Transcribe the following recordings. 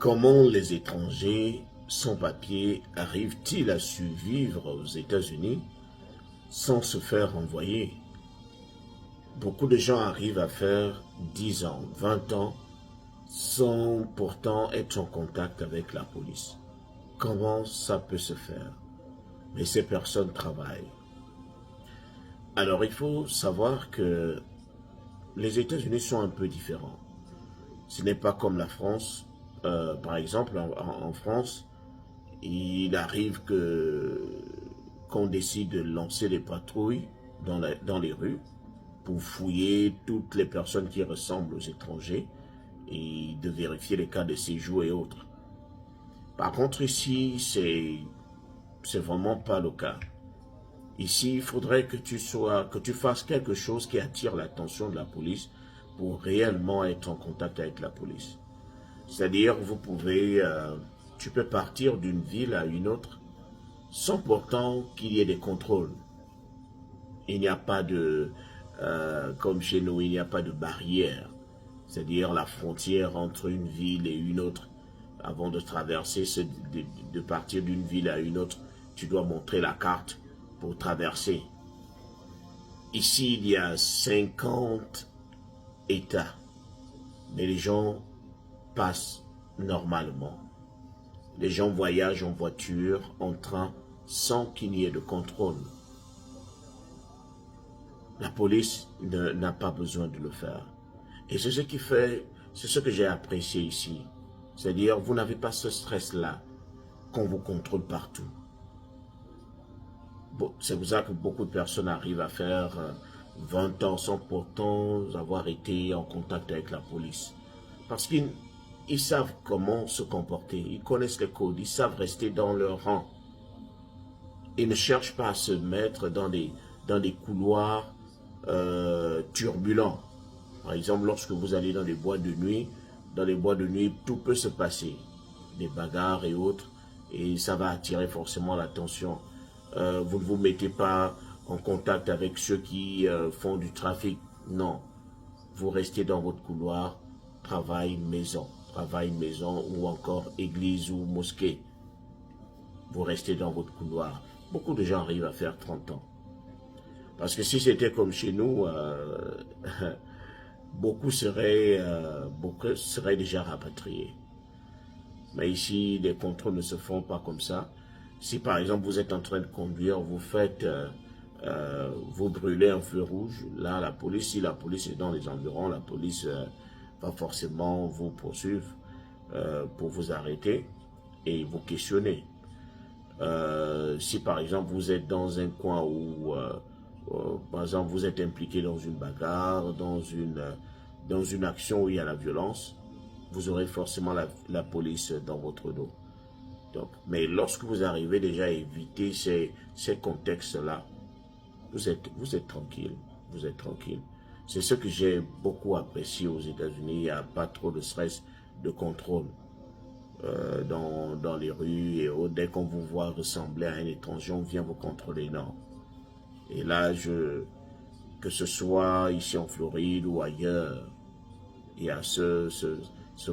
Comment les étrangers sans papier arrivent-ils à survivre aux États-Unis sans se faire renvoyer? Beaucoup de gens arrivent à faire 10 ans, 20 ans sans pourtant être en contact avec la police. Comment ça peut se faire? Mais ces personnes travaillent. Alors il faut savoir que les États-Unis sont un peu différents. Ce n'est pas comme la France. Par exemple, en France, il arrive qu'on décide de lancer des patrouilles dans les rues pour fouiller toutes les personnes qui ressemblent aux étrangers et de vérifier les cas de séjour et autres. Par contre, ici, c'est vraiment pas le cas. Ici, il faudrait que tu fasses quelque chose qui attire l'attention de la police pour réellement être en contact avec la police. C'est-à-dire, tu peux partir d'une ville à une autre sans pourtant qu'il y ait des contrôles. Il n'y a pas comme chez nous, il n'y a pas de barrière. C'est-à-dire la frontière entre une ville et une autre. Avant de traverser, de partir d'une ville à une autre, tu dois montrer la carte pour traverser. Ici, il y a 50 États, mais les gens passent normalement. Les gens voyagent en voiture, en train, sans qu'il n'y ait de contrôle. La police n'a pas besoin de le faire. Et c'est ce que j'ai apprécié ici. C'est-à-dire, vous n'avez pas ce stress-là qu'on vous contrôle partout. Bon, c'est pour ça que beaucoup de personnes arrivent à faire 20 ans sans pourtant avoir été en contact avec la police. Parce qu'ils savent comment se comporter, ils connaissent les codes, ils savent rester dans leur rang. Ils ne cherchent pas à se mettre dans des couloirs turbulents. Par exemple, lorsque vous allez dans les boîtes de nuit, tout peut se passer. Des bagarres et autres, et ça va attirer forcément l'attention. Vous ne vous mettez pas en contact avec ceux qui font du trafic. Non. Vous restez dans votre couloir, travail, maison ou encore église ou mosquée. Vous restez dans votre couloir. Beaucoup de gens arrivent à faire 30 ans. Parce que si c'était comme chez nous, beaucoup seraient déjà rapatriés. Mais ici, les contrôles ne se font pas comme ça. Si par exemple vous êtes en train de conduire, vous brûlez un feu rouge, là la police, si la police est dans les environs, la police va forcément vous poursuivre pour vous arrêter et vous questionner. Si par exemple vous êtes dans un coin où par exemple vous êtes impliqué dans une bagarre, dans une action où il y a la violence, vous aurez forcément la police dans votre dos. Donc, mais lorsque vous arrivez déjà à éviter ces contextes-là, vous êtes tranquille, vous êtes tranquille. C'est ce que j'ai beaucoup apprécié aux États-Unis. Il n'y a pas trop de stress, de contrôle dans les rues et autres. Dès qu'on vous voit ressembler à un étranger, on vient vous contrôler. Non. Et là, que ce soit ici en Floride ou ailleurs, il y a ce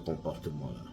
comportement-là.